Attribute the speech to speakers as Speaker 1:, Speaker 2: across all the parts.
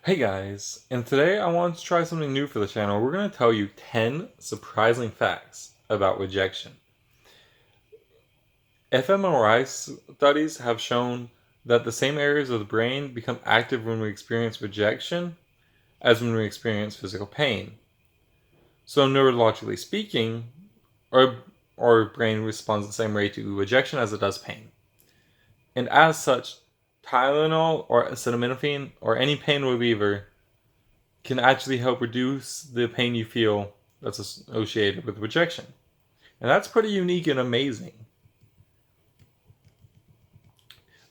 Speaker 1: Hey guys, and today I want to try something new for the channel. We're going to tell you 10 surprising facts about rejection. fMRI studies have shown that the same areas of the brain become active when we experience rejection as when we experience physical pain. So neurologically speaking, our, our brain responds the same way to rejection as it does pain. And as such, Tylenol or acetaminophen or any pain reliever can actually help reduce the pain you feel that's associated with rejection. And that's pretty unique and amazing.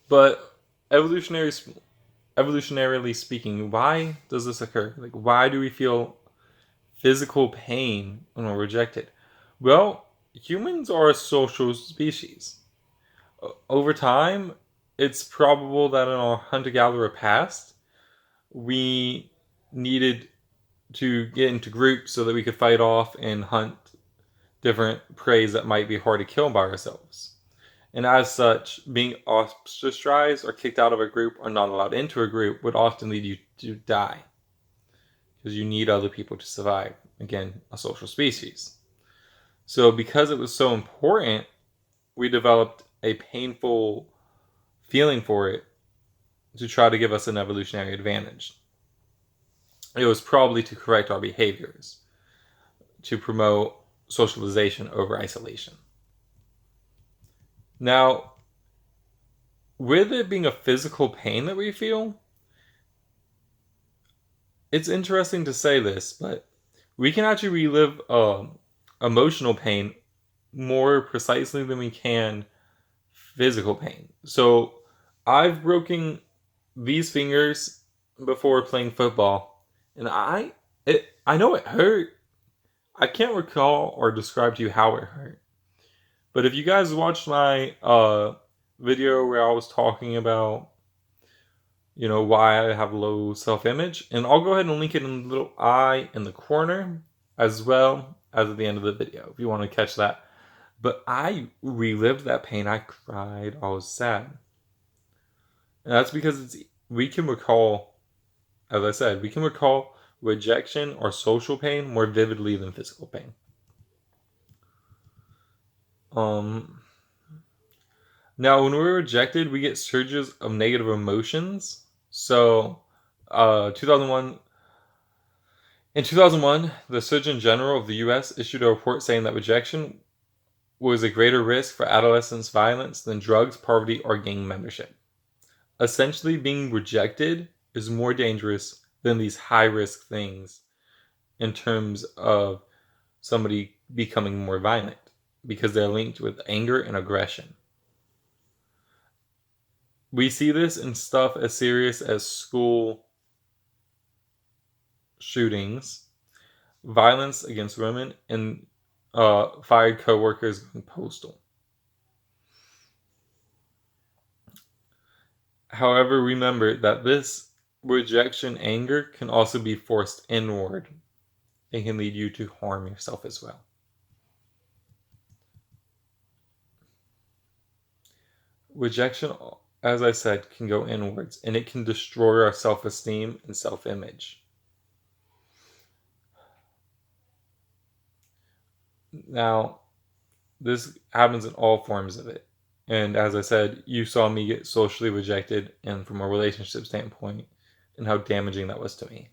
Speaker 1: But evolutionarily speaking, why does this occur? Like, why do we feel physical pain when we're rejected? Well, humans are a social species. Over time, it's probable that in our hunter-gatherer past, we needed to get into groups so that we could fight off and hunt different preys that might be hard to kill by ourselves. And as such, being ostracized or kicked out of a group or not allowed into a group would often lead you to die because you need other people to survive. Again, a social species. So, because it was so important, we developed a painful feeling for it to try to give us an evolutionary advantage. It was probably to correct our behaviors, to promote socialization over isolation. Now, with it being a physical pain that we feel, it's interesting to say this, but we can actually relive emotional pain more precisely than we can physical pain. So I've broken these fingers before playing football, and I know it hurt. I can't recall or describe to you how it hurt. But if you guys watched my video where I was talking about why I have low self-image, and I'll go ahead and link it in the little eye in the corner as well as at the end of the video if you want to catch that. But I relived that pain. I cried. I was sad. And that's because we can recall, as I said, we can recall rejection or social pain more vividly than physical pain. Now, when we're rejected, we get surges of negative emotions. So, 2001. In 2001, the Surgeon General of the U.S. issued a report saying that rejection was a greater risk for adolescents' violence than drugs, poverty, or gang membership. Essentially, being rejected is more dangerous than these high-risk things in terms of somebody becoming more violent because they're linked with anger and aggression. We see this in stuff as serious as school shootings, violence against women, and fired co-workers going postal. However, remember that this rejection anger can also be forced inward and can lead you to harm yourself as well. Rejection, as I said, can go inwards and it can destroy our self-esteem and self-image. Now, this happens in all forms of it. And as I said, you saw me get socially rejected and from a relationship standpoint and how damaging that was to me.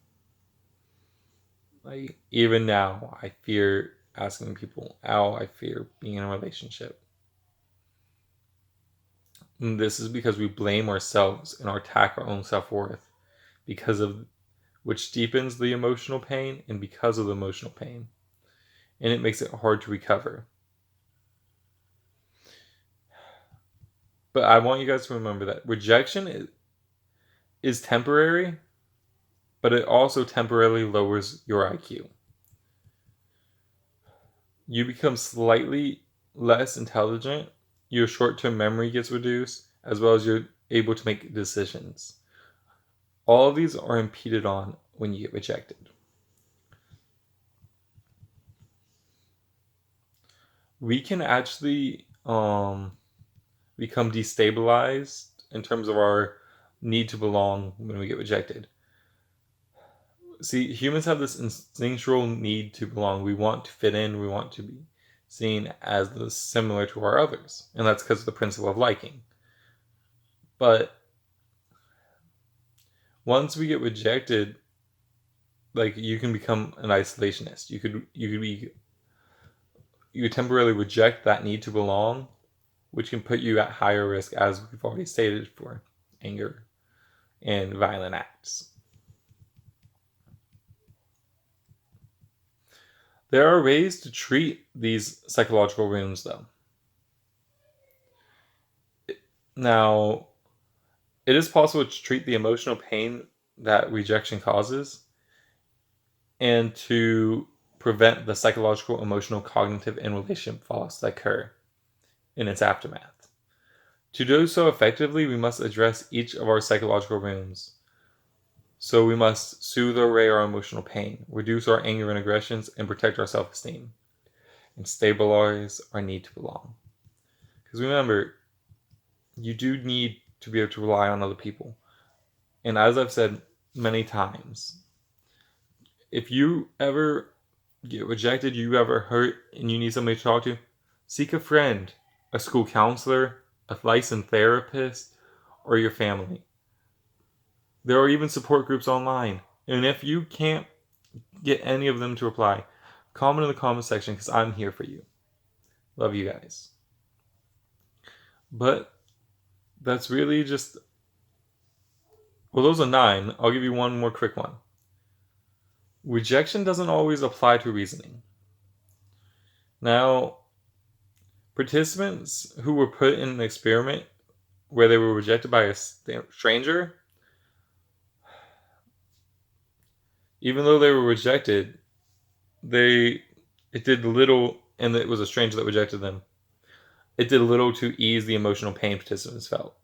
Speaker 1: Like, even now, I fear asking people out. I fear being in a relationship. And this is because we blame ourselves and attack our own self-worth because of which deepens the emotional pain and because of the emotional pain. And it makes it hard to recover. But I want you guys to remember that rejection is temporary, but it also temporarily lowers your IQ. You become slightly less intelligent, your short-term memory gets reduced, as well as you're able to make decisions. All of these are impeded on when you get rejected. We can actually become destabilized in terms of our need to belong when we get rejected. See, humans have this instinctual need to belong. We want to fit in. We want to be seen as similar to our others. And that's because of the principle of liking. But once we get rejected, like, you can become an isolationist. You could temporarily reject that need to belong, which can put you at higher risk, as we've already stated, for anger and violent acts. There are ways to treat these psychological wounds, though. Now, it is possible to treat the emotional pain that rejection causes and to prevent the psychological, emotional, cognitive, and relationship falls that occur in its aftermath. To do so effectively, we must address each of our psychological wounds. So we must soothe or array our emotional pain, reduce our anger and aggressions, and protect our self-esteem, and stabilize our need to belong. Because remember, you do need to be able to rely on other people. And as I've said many times, if you ever get rejected, you ever hurt, and you need somebody to talk to, seek a friend, a school counselor, a licensed therapist, or your family. There are even support groups online. And if you can't get any of them to reply, comment in the comment section, because I'm here for you. Love you guys. But that's really just... Well, those are 9. I'll give you one more quick one. Rejection doesn't always apply to reasoning. Now, participants who were put in an experiment where they were rejected by a stranger, even though they were rejected, it did little, and it was a stranger that rejected them. It did little to ease the emotional pain participants felt.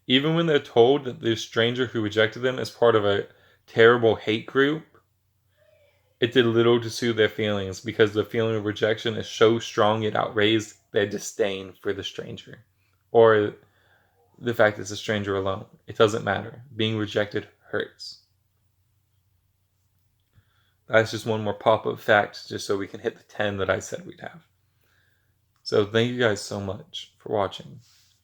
Speaker 1: Even when they're told that the stranger who rejected them is part of a terrible hate group, it did little to soothe their feelings, because the feeling of rejection is so strong it outweighs their disdain for the stranger, or the fact that it's a stranger alone. It doesn't matter. Being rejected hurts. That's just one more pop-up fact, just so we can hit the 10 that I said we'd have. So thank you guys so much for watching.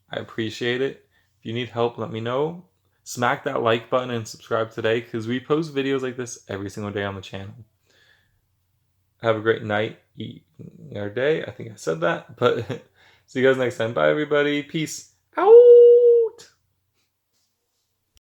Speaker 1: I appreciate it. If you need help, let me know. Smack that like button and subscribe today, because we post videos like this every single day on the channel. Have a great night, evening, or day. I think I said that. But see you guys next time. Bye, everybody. Peace. Ow!